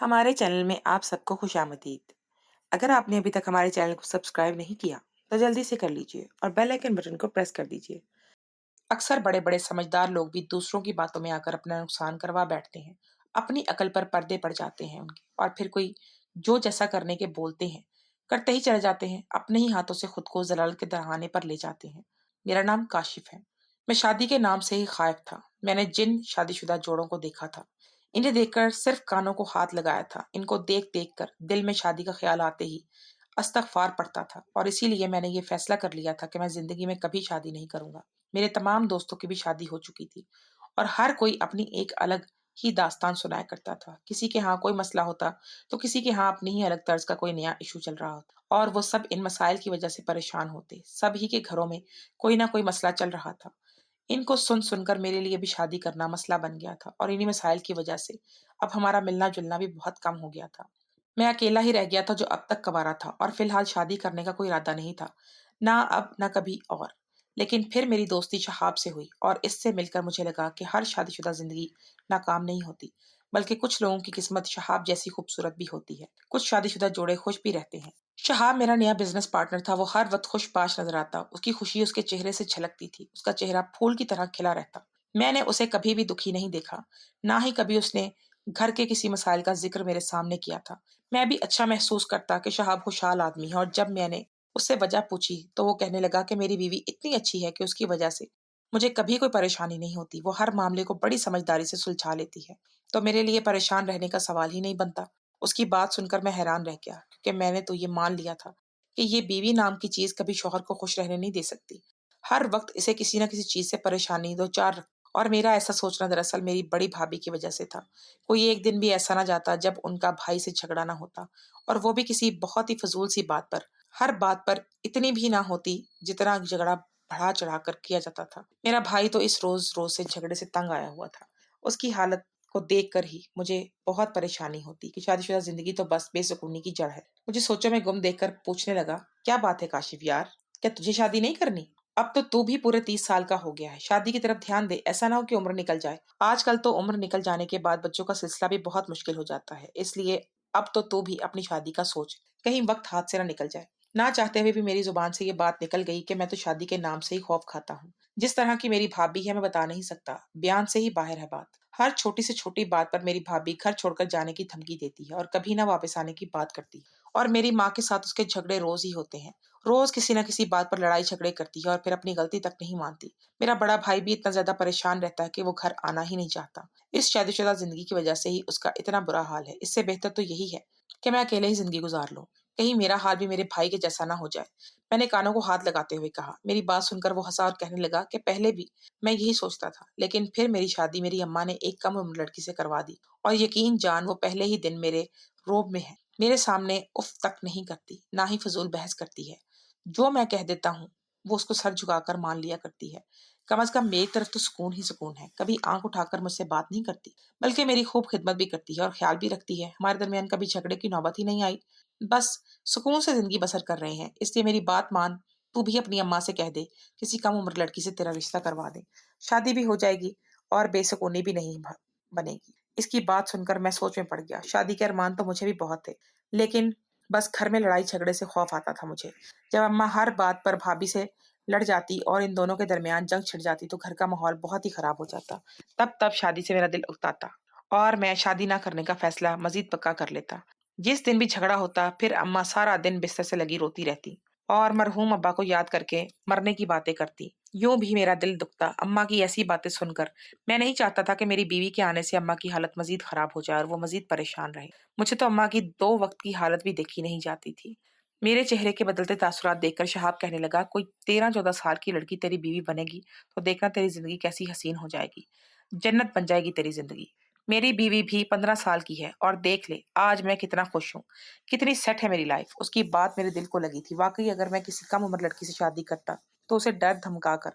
हमारे चैनल में आप सबको खुशामदीद। अगर आपने अभी तक हमारे चैनल को सब्सक्राइब नहीं किया, तो जल्दी से कर लीजिए और बेल आइकन बटन को प्रेस कर दीजिए। अक्सर बड़े-बड़े समझदार लोग भी दूसरों की बातों में आकर अपना नुकसान करवा बैठते हैं। अपनी अकल पर पर्दे पड़ जाते हैं उनके और फिर कोई जो जैसा करने के बोलते हैं, करते ही चले जाते हैं। अपने ही हाथों से खुद को ज़लालत के दरहाने पर ले जाते हैं। मेरा नाम काशिफ है। मैं शादी के नाम से ही ख़ाइफ़ था। मैंने जिन शादीशुदा जोड़ों को देखा था, इन्हें देखकर सिर्फ़ कानों को हाथ लगाया था। इनको देख-देख कर दिल में शादी का ख़्याल आते ही इस्तग़फ़ार पड़ता था और इसीलिए मैंने ये फ़ैसला कर लिया था कि मैं ज़िंदगी में कभी शादी नहीं करूँगा। मेरे तमाम दोस्तों की भी शादी हो चुकी थी और हर कोई अपनी एक अलग ही दास्तान सुनाया करता था। किसी के यहाँ कोई मसला होता, तो किसी के यहाँ अपनी ही अलग तर्ज का कोई नया इशू चल रहा होता और वो सब इन मसाइल की वजह से परेशान होते। सभी के घरों में कोई ना कोई मसला चल रहा था। इनको सुन-सुनकर मेरे लिए भी शादी करना मसला बन गया था और इन्हीं मसाइल की वजह से अब हमारा मिलना-जुलना भी बहुत कम हो गया था। मैं अकेला ही रह गया था जो अब तक कँवारा था और फ़िलहाल शादी करने का कोई इरादा नहीं था। ना अब, ना कभी और। लेकिन फिर मेरी दोस्ती शहाब से हुई और इससे मिलकर मुझे लगा कि हर शादीशुदा ज़िंदगी नाकाम नहीं होती, बल्कि कुछ लोगों की किस्मत शहाब जैसी खूबसूरत भी होती है। कुछ शादीशुदा जोड़े खुश भी रहते हैं। शहाब मेरा नया बिज़नेस पार्टनर था, वो हर वक़्त खुश-बाश नज़र आता। उसकी खुशी उसके चेहरे से झलकती थी। उसका चेहरा फूल की तरह खिला रहता। मैंने उसे कभी भी दुखी नहीं देखा, ना ही कभी उसने घर के किसी मसाइल का ज़िक्र मेरे सामने किया था। मैं भी अच्छा महसूस करता कि शहाब खुशहाल आदमी है और जब मैंने उससे वजह पूछी, तो वो कहने लगा कि मेरी बीवी इतनी अच्छी है कि उसकी वजह से मुझे कभी कोई परेशानी नहीं होती। वो हर मामले को बड़ी समझदारी से सुलझा लेती है, तो मेरे लिए परेशान रहने का सवाल ही नहीं बनता। उसकी बात सुनकर मैं हैरान रह गया, क्योंकि मैंने तो ये मान लिया था कि ये बीवी नाम की चीज़ कभी शौहर को खुश रहने नहीं दे सकती। हर वक़्त इसे किसी न किसी चीज़ से परेशानी दो-चार और मेरा ऐसा सोचना दरअसल मेरी बड़ी भाभी की वजह से था। कोई एक दिन भी ऐसा ना जाता जब उनका भाई से झगड़ा ना होता और वो भी किसी बहुत ही फ़िज़ूल सी बात पर। हर बात पर इतनी भी ना होती जितना झगड़ा बढ़ा-चढ़ा कर किया जाता था। मेरा भाई तो इस रोज़-रोज़ से झगड़े से तंग आया हुआ था। उसकी हालत को देखकर ही मुझे बहुत परेशानी होती कि शादीशुदा ज़िंदगी तो बस बेसुकूनी की जड़ है। मुझे सोचों में गुम देखकर पूछने लगा, "क्या बात है काशिफ़ यार? क्या तुझे शादी नहीं करनी? अब तो तू भी पूरे 30 साल का हो गया है। शादी की तरफ ध्यान दे, ऐसा ना हो कि उम्र निकल जाए। आजकल तो उम्र निकल जाने के बाद बच्चों का सिलसिला भी बहुत मुश्किल हो जाता है। इसलिए अब तो तू भी अपनी शादी का सोच, कहीं वक़्त हाथ से ना निकल जाए।" ना चाहते हुए भी मेरी ज़ुबान से ये बात निकल गई कि मैं तो शादी के नाम से ही खौफ़ खाता हूँ। जिस तरह की मेरी भाभी है मैं बता नहीं सकता, बयान से ही बाहर है बात। हर छोटी से छोटी बात पर मेरी भाभी घर छोड़कर जाने की धमकी देती है और कभी ना वापस आने की बात करती है। और मेरी माँ के साथ उसके झगड़े रोज़ ही होते हैं। रोज़ किसी न किसी बात पर लड़ाई झगड़े करती है और फिर अपनी गलती तक नहीं मानती। मेरा बड़ा भाई भी इतना ज़्यादा परेशान रहता है कि वो घर आना ही नहीं चाहता। इस शादीशुदा ज़िंदगी की वजह से ही उसका इतना बुरा हाल है। इससे बेहतर तो यही है कि मैं अकेले ही ज़िंदगी गुज़ार लूँ। कहीं मेरा हाल भी मेरे भाई के जैसा ना हो जाए। मैंने कानों को हाथ लगाते हुए कहा। मेरी बात सुनकर वो हँसा और कहने लगा कि पहले भी मैं यही सोचता था, लेकिन फिर मेरी शादी मेरी अम्मा ने एक कम उम्र लड़की से करवा दी और यकीन जान वो पहले ही दिन मेरे रोब में है। मेरे सामने उफ़ तक नहीं करती, ना ही फ़िज़ूल बहस करती है। जो मैं कह देता हूँ, वो उसको सर झुकाकर मान लिया करती है। कम से कम मेरी तरफ तो सुकून ही सुकून है। कभी आँख उठाकर मुझसे बात नहीं करती, बल्कि मेरी खूब खिदमत भी करती है और ख़्याल भी रखती है। हमारे दरमियान कभी झगड़े की नौबत ही नहीं आई। बस सुकून से ज़िंदगी बसर कर रहे हैं। इसलिए मेरी बात मान, तू भी अपनी अम्मा से कह दे, किसी कम उम्र लड़की से तेरा रिश्ता करवा दें। शादी भी हो जाएगी और बेसुकूनी भी नहीं बनेगी। इसकी बात सुनकर मैं सोच में पड़ गया। शादी के अरमान तो मुझे भी बहुत थे, लेकिन बस घर में लड़ाई झगड़े से खौफ आता था मुझे। जब अम्मा हर बात पर भाभी से लड़ जाती और इन दोनों के दरमियान जंग छिड़ जाती तो घर का माहौल बहुत ही खराब हो जाता। तब शादी से मेरा दिल उकताता और मैं शादी ना करने का फैसला मज़ीद पक्का कर लेता। जिस दिन भी झगड़ा होता, फिर अम्मा सारा दिन बिस्तर से लगी रोती रहती और मरहूम अब्बा को याद करके मरने की बातें करती। यूँ भी मेरा दिल दुखता अम्मा की ऐसी बातें सुनकर। मैं नहीं चाहता था कि मेरी बीवी के आने से अम्मा की हालत मज़ीद ख़राब हो जाए और वो मज़ीद परेशान रहे। मुझे तो अम्मा की 2 वक़्त की हालत भी देखी नहीं जाती थी। मेरे चेहरे के बदलते तासुरात देखकर शहाब कहने लगा, "कोई 13-14 साल की लड़की तेरी बीवी बनेगी, तो देखना तेरी ज़िंदगी कैसी हसीन हो जाएगी। जन्नत बन जाएगी तेरी ज़िंदगी।" मेरी बीवी भी 15 साल की है और देख ले, आज मैं कितना खुश हूँ, कितनी सेट है मेरी लाइफ़। उसकी बात मेरे दिल को लगी थी। वाक़ई अगर मैं किसी कम उम्र लड़की से शादी करता, तो उसे डर धमका कर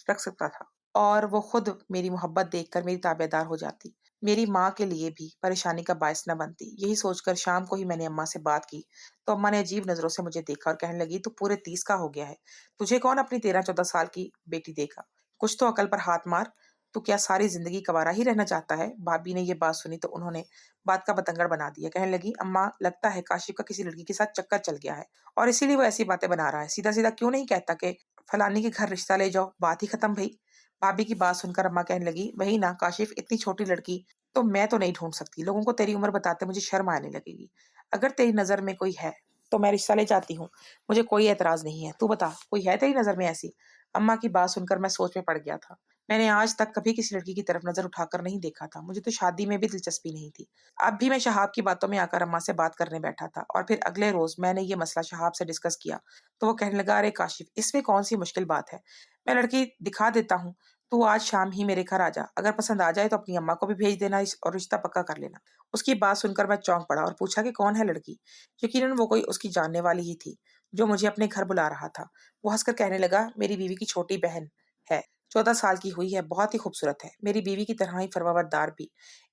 रख सकता था और वो खुद मेरी मोहब्बत देखकर मेरी ताबेदार हो जाती। मेरी माँ के लिए भी परेशानी का बायस न बनती। यही सोचकर शाम को ही मैंने अम्मा से बात की, तो अम्मा ने अजीब नज़रों से मुझे देखा और कहने लगी, "तू पूरे 30 का हो गया है। तुझे कौन अपनी 13-14 साल की बेटी देगा? कुछ तो अकल पर हाथ मार। "तू क्या सारी ज़िंदगी कंवारा ही रहना चाहता है?" भाभी ने ये बात सुनी तो उन्होंने बात का बतंगड़ बना दिया। कहने लगी, "अम्मा, लगता है काशिफ़ का किसी लड़की के साथ चक्कर चल गया है और इसीलिए वो ऐसी बातें बना रहा है। सीधा-सीधा क्यों नहीं कहता कि फलानी के घर रिश्ता ले जाओ, बात ही खत्म भई।" भाभी की बात सुनकर अम्मा कहने लगी, "वही ना काशिफ़, इतनी छोटी लड़की तो मैं तो नहीं ढूँढ सकती। लोगों को तेरी उम्र बताते मुझे शर्म आने लगेगी। अगर तेरी नज़र में कोई है, तो मैं रिश्ता ले जाती हूँ। मुझे कोई ऐतराज़ नहीं है। तू बता, कोई है तेरी नज़र में ऐसी?" अम्मा की बात सुनकर मैं सोच में पड़ गया था। मैंने आज तक कभी किसी लड़की की तरफ नज़र उठाकर नहीं देखा था। मुझे तो शादी में भी दिलचस्पी नहीं थी। अब भी मैं शहाब की बातों में आकर अम्मा से बात करने बैठा था और फिर अगले रोज़ मैंने ये मसला शहाब से डिस्कस किया, तो वो कहने लगा, "अरे काशिफ़, इसमें कौन-सी मुश्किल बात है? मैं लड़की दिखा देता हूँ। तू आज शाम ही मेरे घर आ जा। अगर पसंद आ जाए तो अपनी अम्मा को भी भेज देना और रिश्ता पक्का कर लेना।" उसकी बात सुनकर मैं चौंक पड़ा और पूछा कि कौन है लड़की? यकीनन वो कोई उसकी जानने वाली ही थी, जो मुझे अपने घर बुला रहा था। वो हँसकर कहने लगा, "मेरी बीवी की छोटी बहन है। 14 साल की हुई है, बहुत ही खूबसूरत है। मेरी बीवी की तरह ही फरमाबरदार भी।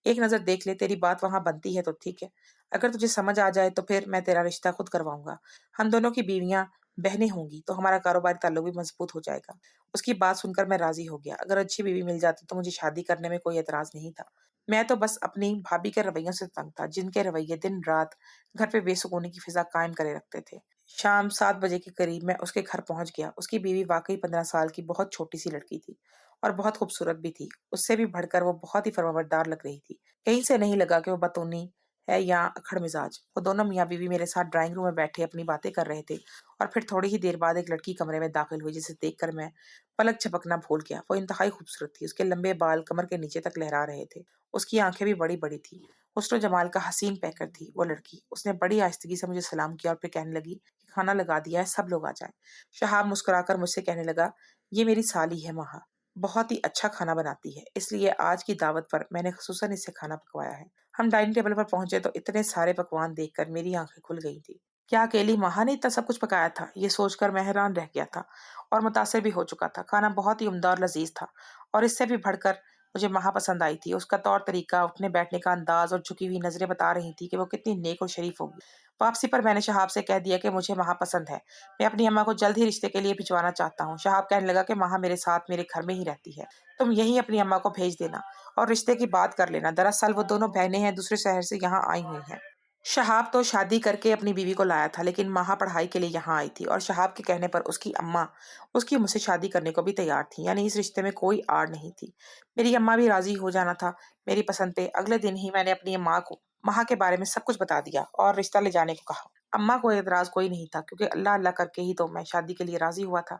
एक नज़र देख ले, तेरी बात वहाँ बनती है तो ठीक है। अगर तुझे समझ आ जाए तो फिर मैं तेरा रिश्ता खुद करवाऊँगा। हम दोनों की बीवियाँ बहनें होंगी तो हमारा कारोबारी ताल्लुक भी मज़बूत हो जाएगा।" उसकी बात सुनकर मैं राज़ी हो गया। अगर अच्छी बीवी मिल जाती तो मुझे शादी करने में कोई एतराज़ नहीं था। मैं तो बस अपनी भाभी के रवैयों से तंग था, जिनके रवैये दिन-रात घर पे बेसुकूनी की फ़िज़ा कायम करे रखते थे। शाम 7 बजे के करीब मैं उसके घर पहुँच गया। उसकी बीवी वाक़ई 15 साल की बहुत छोटी-सी लड़की थी और बहुत खूबसूरत भी थी। उससे भी बढ़कर वो बहुत ही फ़रमाबरदार लग रही थी। कहीं से नहीं लगा कि वो बतौनी है या अकड़ मिज़ाज। वो दोनों मियाँ-बीवी मेरे साथ ड्राइंग रूम में बैठे अपनी बातें कर रहे थे और फिर थोड़ी ही देर बाद एक लड़की कमरे में दाखिल हुई, जिसे देखकर मैं पलक झपकना भूल गया। वो इंतहाई खूबसूरत थी। उसके लंबे बाल कमर के नीचे तक लहरा रहे थे। उसकी आँखें भी बड़ी-बड़ी थीं। हुस्न जमाल का हसीन पैकर थी वो लड़की। उसने बड़ी आहिस्तगी से मुझे सलाम किया और फिर कहने लगी कि खाना लगा दिया है, सब लोग आ जाएँ। शहाब मुस्कुराकर मुझसे कहने लगा, "ये मेरी साली है महा। बहुत ही अच्छा खाना बनाती है, इसलिए आज की दावत पर मैंने ख़ुसूसन इससे खाना पकवाया है।" हम डाइनिंग टेबल पर पहुँचे तो इतने सारे पकवान देखकर मेरी आँखें खुल गई थीं। क्या अकेली महा ने इतना सब कुछ पकाया था? ये सोचकर मैं हैरान रह गया था और मुतासिर भी हो चुका था। खाना बहुत ही उम्दा और लज़ीज़ था और इससे भी बढ़कर मुझे महा पसंद आई थी। उसका तौर-तरीका, उठने-बैठने का अंदाज़ और झुकी हुई नज़रें बता रही थी कि वो कितनी नेक और शरीफ होगी। वापसी पर मैंने शहाब से कह दिया कि मुझे महा पसंद है। मैं अपनी अम्मा को जल्द ही रिश्ते के लिए भिजवाना चाहता हूँ। शहाब कहने लगा कि महा मेरे साथ मेरे घर में ही रहती है। तुम यहीं अपनी अम्मा को भेज देना और रिश्ते की बात कर लेना। दरअसल वो दोनों बहनें हैं, दूसरे शहर से यहाँ आई हुई हैं। शहाब तो शादी करके अपनी बीवी को लाया था, लेकिन महा पढ़ाई के लिए यहाँ आई थी और शहाब के कहने पर उसकी अम्मा उसकी मुझसे शादी करने को भी तैयार थी। यानी इस रिश्ते में कोई आड़ नहीं थी। मेरी अम्मा भी राज़ी हो जाना था मेरी पसंद पे। अगले दिन ही मैंने अपनी माँ को महा के बारे में सब कुछ बता दिया और रिश्ता ले जाने को कहा। अम्मा को एतराज़ कोई नहीं था, क्योंकि अल्लाह-अल्लाह करके ही तो मैं शादी के लिए राज़ी हुआ था।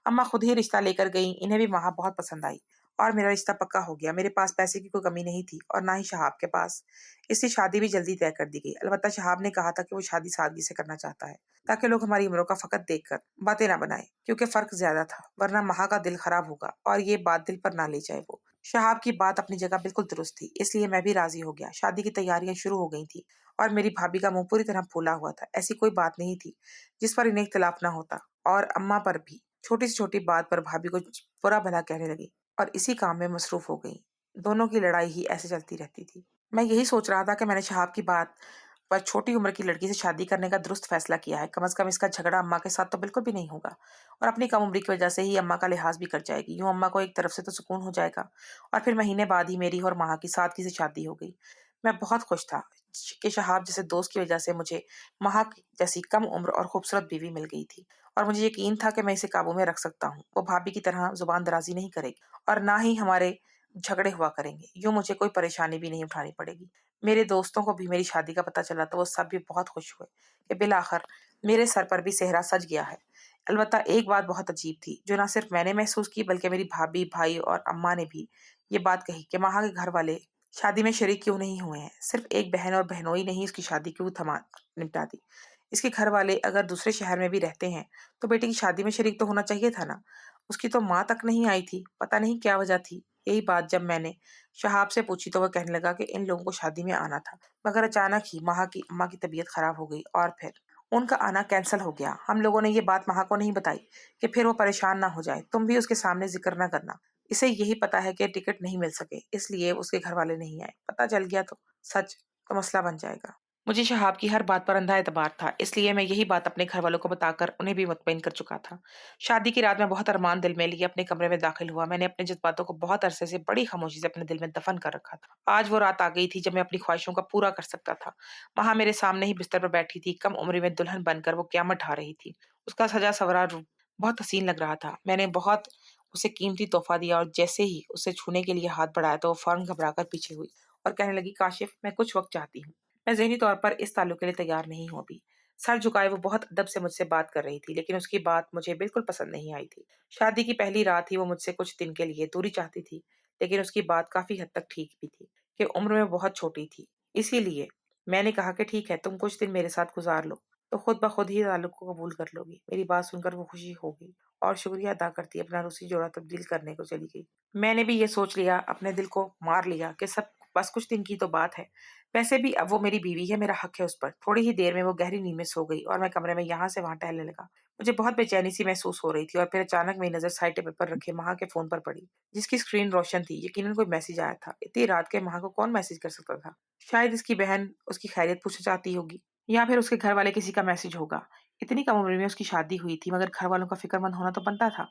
अम्मा खुद ही रिश्ता लेकर गईं, इन्हें भी महा बहुत पसंद आई और मेरा रिश्ता पक्का हो गया। मेरे पास पैसे की कोई कमी नहीं थी और ना ही शहाब के पास। इससे शादी भी जल्दी तय कर दी गई। अलबत्ता शहाब ने कहा था कि वो शादी सादगी से करना चाहता है, ताकि लोग हमारी उम्रों का फ़कत देखकर बातें ना बनाएँ, क्योंकि फ़र्क ज़्यादा था, वरना महा का दिल खराब होगा और ये बात दिल पर ना ले जाए वो। शहाब की बात अपनी जगह बिल्कुल दुरुस्त थी, इसलिए मैं भी राज़ी हो गया। शादी की तैयारियां शुरू हो गई थी और मेरी भाभी का मुँह पूरी तरह फूला हुआ था। ऐसी कोई बात नहीं थी जिस पर इन्हें इख्तिलाफ़ ना होता और अम्मा पर भी छोटी से छोटी बात पर भाभी को बुरा-भला कहने लगी और इसी काम में मसरूफ़ हो गईं। दोनों की लड़ाई ही ऐसे चलती रहती थी। मैं यही सोच रहा था कि मैंने शहाब की बात पर छोटी उम्र की लड़की से शादी करने का दुरुस्त फैसला किया है। कम से कम इसका झगड़ा अम्मा के साथ तो बिल्कुल भी नहीं होगा और अपनी कम उम्र की वजह से ही अम्मा का लिहाज भी कर जाएगी। यूँ अम्मा को एक तरफ से तो सुकून हो जाएगा और फिर महीने बाद ही मेरी और महा की सादगी से शादी हो गई। मैं बहुत खुश था कि शहाब जैसे दोस्त की वजह से मुझे महा जैसी कम उम्र और खूबसूरत बीवी मिल गई थी और मुझे यकीन था कि मैं इसे काबू में रख सकता हूँ। वो भाभी की तरह जुबान दराजी नहीं करेगी और ना ही हमारे झगड़े हुआ करेंगे। यूँ मुझे कोई परेशानी भी नहीं उठानी पड़ेगी। मेरे दोस्तों को भी मेरी शादी का पता चला तो वो सब भी बहुत खुश हुए कि बिलाखिर मेरे सर पर भी सेहरा सज गया है। अलबत्ता एक बात बहुत अजीब थी, जो ना सिर्फ मैंने महसूस की बल्कि मेरी भाभी, भाई और अम्मा ने भी ये बात कही कि महा के घर वाले शादी में शरीक क्यों नहीं हुए हैं। सिर्फ एक बहन और बहनोई ने ही उसकी शादी क्यों थमा निपटा दी। इसके घर वाले अगर दूसरे शहर में भी रहते हैं तो बेटे की शादी में शरीक तो होना चाहिए था ना। उसकी तो माँ तक नहीं आई थी, पता नहीं क्या वजह थी। यही बात जब मैंने शहाब से पूछी तो वह कहने लगा कि इन लोगों को शादी में आना था, मगर अचानक ही महा की अम्मा की तबीयत खराब हो गई और फिर उनका आना कैंसल हो गया। हम लोगों ने ये बात महा को नहीं बताई कि फिर वो परेशान ना हो जाए। तुम भी उसके सामने जिक्र ना करना। इसे यही पता है कि टिकट नहीं मिल सके, इसलिए उसके घर वाले नहीं आए। पता चल गया तो सच तो मसला बन जाएगा। मुझे शहाब की हर बात पर अंधा एतबार था, इसलिए मैं यही बात अपने घरवालों को बताकर उन्हें भी मुतमईन कर चुका था। शादी की रात मैं बहुत अरमान दिल में लिए अपने कमरे में दाखिल हुआ। मैंने अपने जज़्बातों को बहुत अरसे से बड़ी खामोशी से अपने दिल में दफ़न कर रखा था। आज वो रात आ गई थी जब मैं अपनी ख्वाहिशों को पूरा कर सकता था। वहाँ मेरे सामने ही बिस्तर पर बैठी थी, कम उम्र में दुल्हन बनकर वो क़यामत ढा रही थी। उसका सजा-सवरा रूप बहुत हसीन लग रहा था। मैंने बहुत उसे कीमती तोहफ़ा दिया और जैसे ही उसे छूने के लिए हाथ बढ़ाया तो वो फ़ौरन घबराकर पीछे हुई और कहने लगी, "काशिफ़, मैं कुछ वक़्त चाहती हूँ।" मैं ज़हनी तौर पर इस ताल्लुक के लिए तैयार नहीं हूँ अभी। सर झुकाए वो बहुत अदब से मुझसे बात कर रही थी, लेकिन उसकी बात मुझे बिल्कुल पसंद नहीं आई थी। शादी की पहली रात ही वो मुझसे कुछ दिन के लिए दूरी चाहती थी, लेकिन उसकी बात काफ़ी हद तक ठीक भी थी, कि उम्र में बहुत छोटी थी। इसीलिए मैंने कहा कि ठीक है, तुम कुछ दिन मेरे साथ गुज़ार लो, तो खुद ब खुद ही ताल्लुक को कबूल कर लोगी। मेरी बात सुनकर वो खुशी हो गई और शुक्रिया अदा करती अपना रूसी जोड़ा तब्दील करने को चली गई। मैंने भी ये सोच लिया, अपने दिल को मार लिया कि सब बस कुछ दिन की तो बात है। वैसे भी अब वो मेरी बीवी है, मेरा हक है उस पर। थोड़ी ही देर में वो गहरी नींद में सो गई और मैं कमरे में यहाँ से वहाँ टहलने लगा। मुझे बहुत बेचैनी-सी महसूस हो रही थी और फिर अचानक मेरी नज़र साइड टेबल पर रखे महा के फ़ोन पर पड़ी, जिसकी स्क्रीन रोशन थी। यकीनन कोई मैसेज आया था। इतनी रात के महा को कौन मैसेज कर सकता था? शायद इसकी बहन उसकी खैरियत पूछना चाहती होगी या फिर उसके घर वाले किसी का मैसेज होगा। इतनी कम उम्र में उसकी शादी हुई थी, मगर घर वालों का फ़िक्रमंद होना तो बनता था।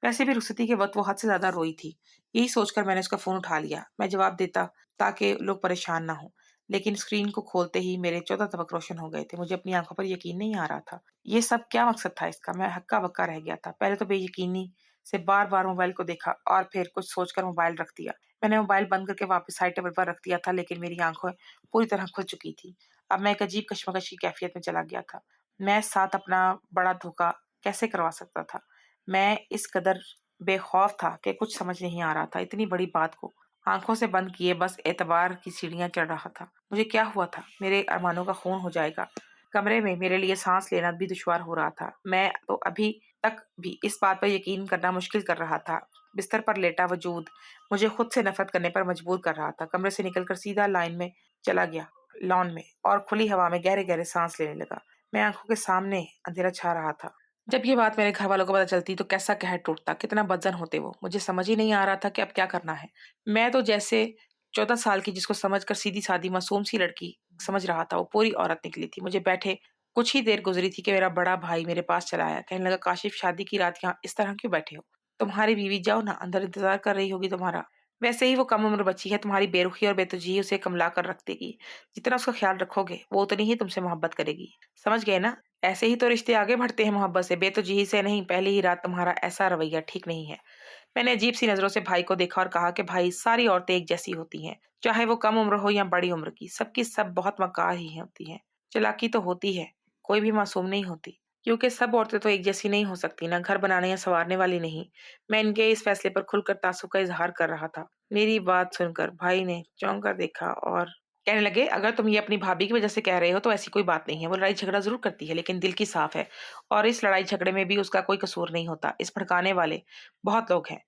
वैसे भी रुखसती के वक़्त वो हद से ज़्यादा रोई थी। यही सोचकर मैंने उसका फ़ोन उठा लिया। मैं जवाब देता ताकि लोग परेशान ना हों। लेकिन स्क्रीन को खोलते ही मेरे 14 तबक रोशन हो गए थे। मुझे अपनी आँखों पर यकीन नहीं आ रहा था। ये सब क्या मकसद था इसका? मैं हक्का-बक्का रह गया था। पहले तो बेयकीनी से बार-बार मोबाइल को देखा और फिर कुछ सोचकर मोबाइल रख दिया। मैंने मोबाइल बंद करके वापस साइड टेबल पर रख दिया था, लेकिन मेरी आँखें पूरी तरह खुल चुकी थी। अब मैं एक अजीब कशमकश की कैफ़ियत में चला गया था। मैं साथ अपना बड़ा धोखा कैसे करवा सकता था? मैं इस कदर बेखौफ था कि कुछ समझ नहीं आ रहा था। इतनी बड़ी बात को आँखों से बंद किए बस एतबार की सीढ़ियाँ चढ़ रहा था। मुझे क्या हुआ था? मेरे अरमानों का खून हो जाएगा। कमरे में मेरे लिए साँस लेना भी दुश्वार हो रहा था। मैं तो अभी तक भी इस बात पर यकीन करना मुश्किल कर रहा था। बिस्तर पर लेटा वजूद मुझे खुद से नफ़रत करने पर मजबूर कर रहा था। कमरे से निकलकर सीधा लाइन में चला गया लॉन में और खुली हवा में गहरे-गहरे साँस लेने लगा। मैं आँखों के सामने अंधेरा छा रहा था। जब ये बात मेरे घरवालों को पता चलती तो कैसा कहर टूटता, कितना बदज़न होते वो। मुझे समझ ही नहीं आ रहा था कि अब क्या करना है। मैं तो जैसे 14 साल की जिसको समझकर सीधी-सादी मासूम-सी लड़की समझ रहा था, वो पूरी औरत निकली थी। मुझे बैठे कुछ ही देर गुज़री थी कि मेरा बड़ा भाई मेरे पास चला आया। कहने लगा, "काशिफ़, शादी की रात यहाँ इस तरह क्यों बैठे हो? तुम्हारी बीवी जाओ ना, अंदर इंतज़ार कर रही होगी तुम्हारा। वैसे ही वो कम उम्र बच्ची है, तुम्हारी बेरुखी और बेतुजीही उसे कमला कर रख देगी। जितना उसका ख़्याल रखोगे, वो उतनी ही तुमसे मोहब्बत करेगी। समझ गए ना? ऐसे ही तो रिश्ते आगे बढ़ते हैं मोहब्बत से, बेतुजीही से नहीं। पहली ही रात तुम्हारा ऐसा रवैया ठीक नहीं है।" मैंने अजीब-सी नज़रों से भाई को देखा और कहा कि भाई, सारी औरतें एक जैसी होती हैं, चाहे वो कम उम्र हो या बड़ी उम्र की, सबकी सब बहुत मक्कार ही होती हैं। चालाकी तो होती है, कोई भी मासूम नहीं होती, क्योंकि सब औरतें तो एक जैसी नहीं हो सकती ना, घर बनाने या सँवारने वाली नहीं। मैं इनके इस फैसले पर खुलकर ताज्जुब का इज़हार कर रहा था। मेरी बात सुनकर भाई ने चौंक कर देखा और कहने लगे, "अगर तुम ये अपनी भाभी की वज़ह से कह रहे हो तो ऐसी कोई बात नहीं है। वो लड़ाई-झगड़ा ज़रूर करती है, लेकिन दिल की साफ़ है और इस लड़ाई-झगड़े में भी उसका कोई कसूर नहीं होता। इस भड़काने वाले बहुत लोग हैं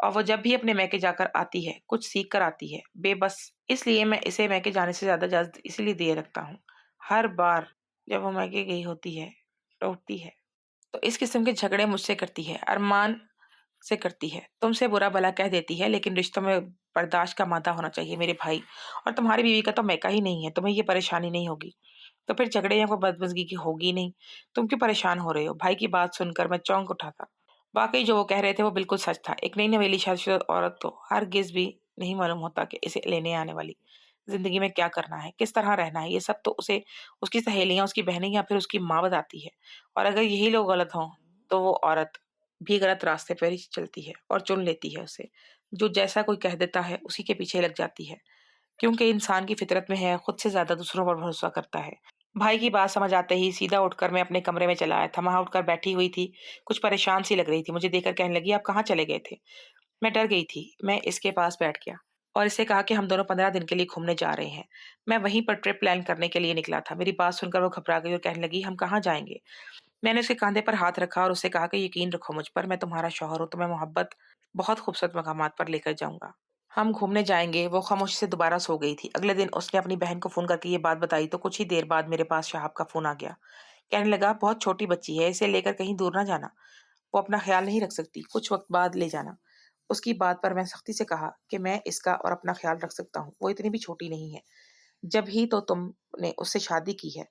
और वो जब भी अपने मैके जाकर आती है, कुछ सीख कर आती है, बेबस। इसलिए मैं इसे मैके जाने से ज़्यादा इजाज़त इसीलिए दिए रखता हूँ। हर बार जब वो मैके गई होती है, लौटती है, तो इस किस्म के झगड़े मुझसे करती है, अरमान से करती है। तुमसे बुरा-भला कह देती है, लेकिन रिश्तों में बर्दाश्त का मादा होना चाहिए मेरे भाई। और तुम्हारी बीवी का तो मैका ही नहीं है, तुम्हें ये परेशानी नहीं होगी, तो फिर झगड़े या कोई बदमज़गी की होगी नहीं। तुम क्यों परेशान हो रहे हो?" भाई की बात सुनकर मैं चौंक उठा था। वाक़ई जो वो कह रहे थे वो बिल्कुल सच था। एक नई नवेली शादीशुदा औरत को हरगिज़ भी नहीं मालूम होता कि इसे लेने आने वाली ज़िंदगी में क्या करना है, किस तरह रहना है। ये सब तो उसे उसकी सहेलियाँ, उसकी बहनें या फिर उसकी माँ बताती है। और अगर यही लोग गलत हों, तो वो औरत भी गलत रास्ते पर ही चलती है और चुन लेती है उसे। जो जैसा कोई कह देता है, उसी के पीछे लग जाती है। क्योंकि इंसान की फितरत में है, खुद से ज़्यादा दूसरों पर भरोसा करता है। भाई की बात समझ आते ही सीधा उठकर मैं अपने कमरे में चला आया था। वहाँ उठकर बैठी हुई थी, कुछ परेशान सी लग रही थी। मुझे देखकर कहने लगी, "आप कहाँ चले गए थे?" मैं डर गई थी। मैं इसके पास बैठ गया और इससे कहा कि हम दोनों 15 दिन के लिए घूमने जा रहे हैं। मैं वहीं पर ट्रिप प्लान करने के लिए निकला था। मेरी बात सुनकर वो घबरा गई और कहने लगी, "हम कहाँ जाएँगे?" मैंने उसके कंधे पर हाथ रखा और उससे कहा कि यकीन रखो मुझ पर, मैं तुम्हारा शौहर हूँ, तुम्हें मोहब्बत बहुत खूबसूरत मकामात पर लेकर जाऊँगा। हम घूमने जाएँगे। वो खामोशी से दोबारा सो गई थी। अगले दिन उसने अपनी बहन को फ़ोन करके ये बात बताई तो कुछ ही देर बाद मेरे पास शहाब का फ़ोन आ गया। कहने लगा, "बहुत छोटी बच्ची है, इसे लेकर कहीं दूर ना जाना। वो अपना ख़्याल नहीं रख सकती, कुछ वक़्त बाद ले जाना।" उसकी बात पर मैं सख्ती से कहा कि मैं इसका और अपना ख़्याल रख सकता हूँ, वो इतनी भी छोटी नहीं है। जब ही तो तुमने उससे शादी की है,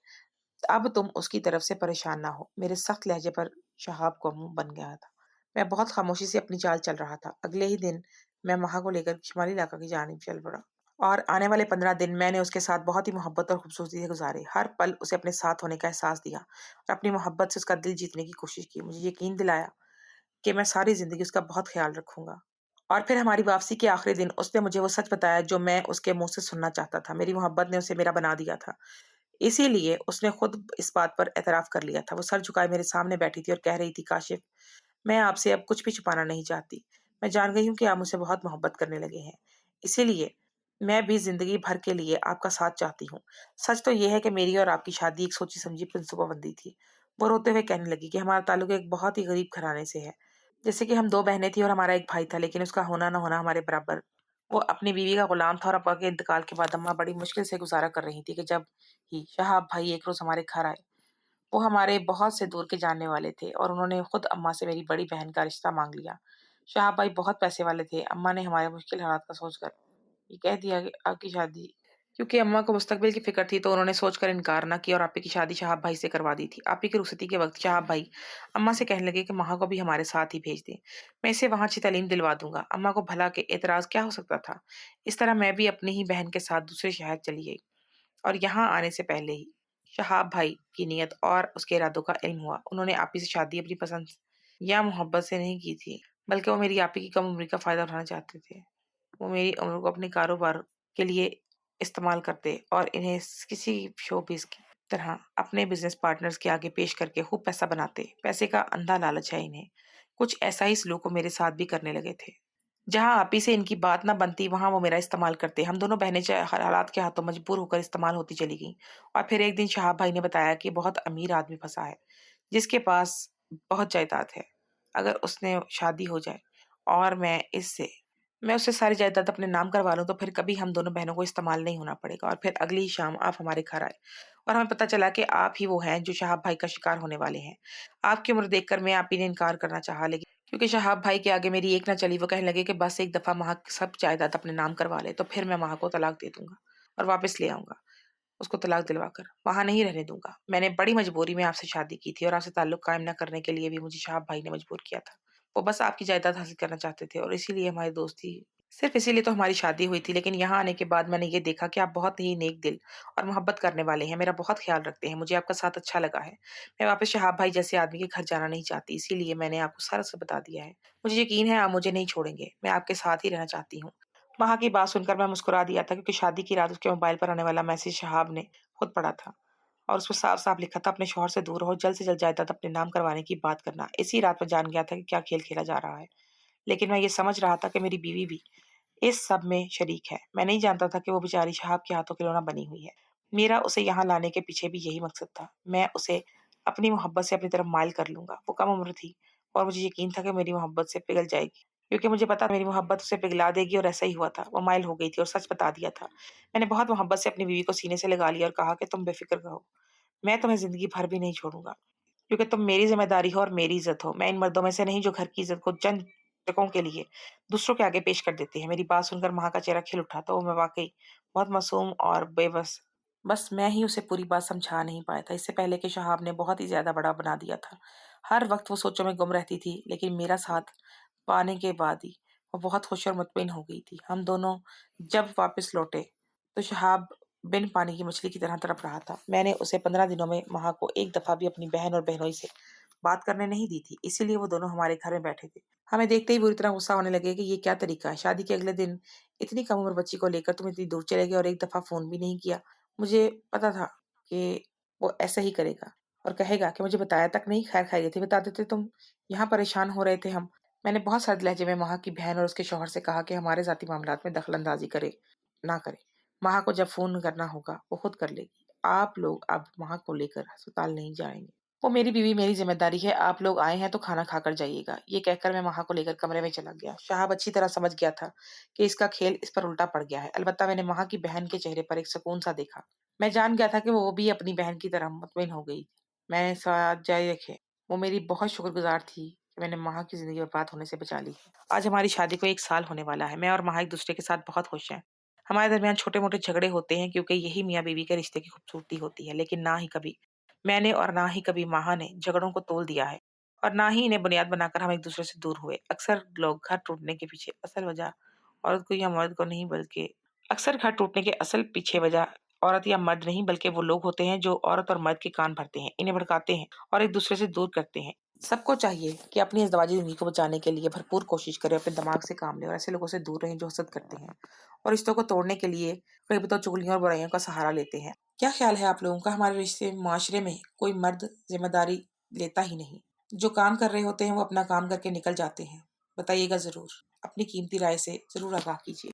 अब तुम उसकी तरफ से परेशान ना हो। मेरे सख्त लहजे पर शहाब का मुँह बन गया था। मैं बहुत खामोशी से अपनी चाल चल रहा था। अगले ही दिन मैं महा को लेकर शुमाली इलाका की जानिब चल पड़ा और आने वाले 15 दिन मैंने उसके साथ बहुत ही मोहब्बत और खूबसूरती से गुज़ारे। हर पल उसे अपने साथ होने का एहसास दिया और अपनी मोहब्बत से उसका दिल जीतने की कोशिश की। मुझे यकीन दिलाया कि मैं सारी ज़िंदगी उसका बहुत ख़्याल रखूँगा। और फिर हमारी वापसी के आखिरी दिन उसने मुझे वो सच बताया जो मैं उसके मुँह से सुनना चाहता था। मेरी मोहब्बत ने उसे मेरा बना दिया था। इसीलिए उसने खुद इस बात पर एतराफ़ कर लिया था। वो सर झुकाए मेरे सामने बैठी थी और कह रही थी, "काशिफ़, मैं आपसे अब कुछ भी छुपाना नहीं चाहती। मैं जान गई हूँ कि आप मुझसे बहुत मोहब्बत करने लगे हैं। इसीलिए मैं भी ज़िंदगी भर के लिए आपका साथ चाहती हूँ। सच तो ये है कि मेरी और आपकी शादी एक सोची-समझी मनसूबाबंदी थी।" वो रोते हुए कहने लगी कि हमारा ताल्लुक एक बहुत ही गरीब घराने से है। जैसे कि हम 2 बहनें थीं और हमारा एक भाई था, लेकिन उसका होना ना होना हमारे बराबर। वो अपनी बीवी का गुलाम था और अब्बा के इंतकाल के बाद अम्मा बड़ी मुश्किल से गुज़ारा कर रही थी कि जब ही शहाब भाई एक रोज़ हमारे घर आए। वो हमारे बहुत से दूर के जानने वाले थे और उन्होंने खुद अम्मा से मेरी बड़ी बहन का रिश्ता माँग लिया। शहाब भाई बहुत पैसे वाले थे। अम्मा ने हमारे मुश्किल हालात का सोचकर ये कह दिया कि आपकी शादी क्योंकि अम्मा को मुस्तकबिल की फ़िक्र थी, तो उन्होंने सोचकर इनकार ना किया और आपी की शादी शहाब भाई से करवा दी थी। आपी की रुखसती के वक़्त शहाब भाई अम्मा से कहने लगे कि महा को भी हमारे साथ ही भेज दें। मैं इसे वहाँ अच्छी तालीम दिलवा दूँगा। अम्मा को भला के एतराज़ क्या हो सकता था? इस तरह मैं भी अपनी ही बहन के साथ दूसरे शहर चली गई और यहाँ आने से पहले ही शहाब भाई की नीयत और उसके इरादों का इल्म हुआ। उन्होंने आपी से शादी अपनी पसंद या मोहब्बत से नहीं की थी, बल्कि वो मेरी आपी की कम उम्री का फ़ायदा उठाना चाहते थे। वो मेरी उम्र को अपने कारोबार के लिए इस्तेमाल करते और इन्हें किसी शोबीज़ की तरह अपने बिज़नेस पार्टनर्स के आगे पेश करके खूब पैसा बनाते। पैसे का अंधा लालच है इन्हें। कुछ ऐसा ही सलूक वो मेरे साथ भी करने लगे थे। जहाँ आप ही से इनकी बात ना बनती, वहाँ वो मेरा इस्तेमाल करते। हम दोनों बहनें हालात के हाथों मजबूर होकर इस्तेमाल होती चली गईं और फिर एक दिन शहाब भाई ने बताया कि बहुत अमीर आदमी फँसा है, जिसके पास बहुत जायदाद है। अगर उसने शादी हो जाए और मैं उससे सारी जायदाद अपने नाम करवा लूँ, तो फिर कभी हम दोनों बहनों को इस्तेमाल नहीं होना पड़ेगा। और फिर अगली ही शाम आप हमारे घर आए और हमें पता चला कि आप ही वो हैं जो शहाब भाई का शिकार होने वाले हैं। आपकी उम्र देखकर मैं आप ही ने इनकार करना चाहा, लेकिन क्योंकि शहाब भाई के आगे मेरी एक ना चली, वो कहने लगे कि बस एक दफ़ा महक सब जायदाद अपने नाम करवा ले, तो फिर मैं महक को तलाक दे दूँगा और वापस ले आऊँगा, उसको तलाक दिलवाकर। वहाँ नहीं रहने दूँगा। मैंने बड़ी मजबूरी में आपसे शादी की थी और आपसे ताल्लुक कायम न करने के लिए भी मुझे शहाब भाई ने मजबूर किया था। वो बस आपकी जायदाद हासिल करना चाहते थे और इसीलिए हमारी दोस्ती सिर्फ़ इसीलिए तो हमारी शादी हुई थी, लेकिन यहाँ आने के बाद मैंने ये देखा कि आप बहुत ही नेक दिल और मोहब्बत करने वाले हैं, मेरा बहुत ख़्याल रखते हैं, मुझे आपका साथ अच्छा लगा है। मैं वापस शहाब भाई जैसे आदमी के घर जाना नहीं चाहती, इसीलिए मैंने आपको सारा सब बता दिया है। मुझे यकीन है आप मुझे नहीं छोड़ेंगे, मैं आपके साथ ही रहना चाहती हूँ। वहाँ की बात सुनकर मैं मुस्कुरा दिया था क्योंकि शादी की रात उसके मोबाइल पर आने वाला मैसेज शहाब ने खुद पढ़ा था और उसमें साफ-साफ लिखा था, अपने शौहर से दूर रहो, जल्द से जल्द जायदाद अपने नाम करवाने की बात करना। इसी रात मैं जान गया था कि क्या खेल खेला जा रहा है। लेकिन मैं ये समझ रहा था कि मेरी बीवी भी इस सब में शरीक है। मैं नहीं जानता था कि वो बेचारी शहाब के हाथों खिलौना बनी हुई है। मेरा उसे यहाँ लाने के पीछे भी यही मकसद था। मैं उसे अपनी मोहब्बत से अपनी तरफ माइल कर लूँगा। वो कम उम्र थी और मुझे यकीन था कि मेरी मोहब्बत से पिघल जाएगी। क्योंकि मुझे पता था मेरी मोहब्बत उसे पिघला देगी और ऐसा ही हुआ था। वो माइल हो गई थी और सच बता दिया था। मैंने बहुत मोहब्बत से अपनी बीवी को सीने से लगा लिया और कहा कि तुम बेफ़िक्र रहो। मैं तुम्हें ज़िंदगी भर भी नहीं छोड़ूँगा। क्योंकि तुम मेरी ज़िम्मेदारी हो और मेरी इज़्ज़त हो। मैं इन मर्दों में से नहीं जो घर की इज़्ज़त को चंद टकों के लिए दूसरों के आगे पेश कर देते हैं। मेरी बात सुनकर माँ का चेहरा खिल उठा, तो मैं वाक़ई बहुत मासूम और बेबस बस मैं ही उसे पूरी बात समझा नहीं पाया था। इससे पहले कि शहाब ने बहुत ही ज़्यादा बड़ा बना दिया था। हर वक़्त वो सोचों में गुम रहती थी, लेकिन मेरा साथ पाने के बाद ही वो बहुत खुश और मुतमईन हो गई थी। हम दोनों जब वापस लौटे, तो शहाब बिन पानी की मछली की तरह तड़प रहा था। मैंने उसे 15 दिनों में वहाँ को एक दफ़ा भी अपनी बहन और बहनोई से बात करने नहीं दी थी, इसीलिए वो दोनों हमारे घर में बैठे थे। हमें देखते ही बुरी तरह गुस्सा होने लगे कि ये क्या तरीका है? शादी के अगले दिन इतनी कम उम्र बच्ची को लेकर तुम इतनी दूर चले गए और एक दफ़ा फ़ोन भी नहीं किया। मुझे पता था कि वो ऐसा ही करेगा और कहेगा कि मुझे बताया तक नहीं, खैर खैरियत ही बता देते तुम। यहाँ परेशान हो रहे थे हम। मैंने बहुत सर्द लहजे में वहाँ की बहन और उसके शौहर से कहा कि हमारे ज़ाती मामलात में दखल-अंदाज़ी ना करे। माँ को जब फ़ोन करना होगा, वो खुद कर लेगी। आप लोग अब माँ को लेकर अस्पताल नहीं जाएँगे। वो मेरी बीवी, मेरी ज़िम्मेदारी है, आप लोग आए हैं तो खाना खाकर जाइएगा। ये कहकर मैं वहाँ को लेकर कमरे में चला गया। साहब अच्छी तरह समझ गया था कि इसका खेल इस पर उल्टा पड़ गया है। अलबत्ता मैंने वहाँ की बहन के चेहरे पर एक सुकून-सा देखा। मैं जान गया था कि वो भी अपनी बहन की तरह मुतमिन हो गई। मैंने साथ जारी रखे, वो मेरी बहुत शुक्रगुज़ार थी कि मैंने माँ की ज़िंदगी बर्बाद होने से बचा ली। आज हमारी शादी को 1 साल होने वाला है। मैं और माँ एक-दूसरे के साथ बहुत खुश हैं। हमारे दरमियान छोटे-मोटे झगड़े होते हैं क्योंकि यही मियाँ-बीवी के रिश्ते की खूबसूरती होती है, लेकिन ना ही कभी मैंने और ना ही कभी माँ ने झगड़ों को तोल दिया है और ना ही इन्हें बुनियाद बनाकर हम एक-दूसरे से दूर हुए। अक्सर लोग घर टूटने के पीछे असल वजह औरत को या मर्द को नहीं बल्कि अक्सर घर टूटने के असल पीछे वजह औरत या मर्द नहीं बल्कि वो लोग होते हैं जो औरत और मर्द के कान भरते हैं, इन्हें भड़काते हैं और एक-दूसरे से दूर करते हैं। सबको चाहिए कि अपनी इस दवाजी ज़िंदगी को बचाने के लिए भरपूर कोशिश करें, अपने दिमाग से काम लें और ऐसे लोगों से दूर रहें जो हसद करते हैं और रिश्तों को तोड़ने के लिए कई तो चुगलियों और बुराइयों का सहारा लेते हैं। क्या ख़्याल है आप लोगों का हमारे रिश्ते माशरे में कोई मर्द ज़िम्मेदारी लेता ही नहीं। जो काम कर रहे होते हैं वो अपना काम करके निकल जाते हैं। बताइएगा ज़रूर। अपनी कीमती राय से ज़रूर आगाह कीजिए।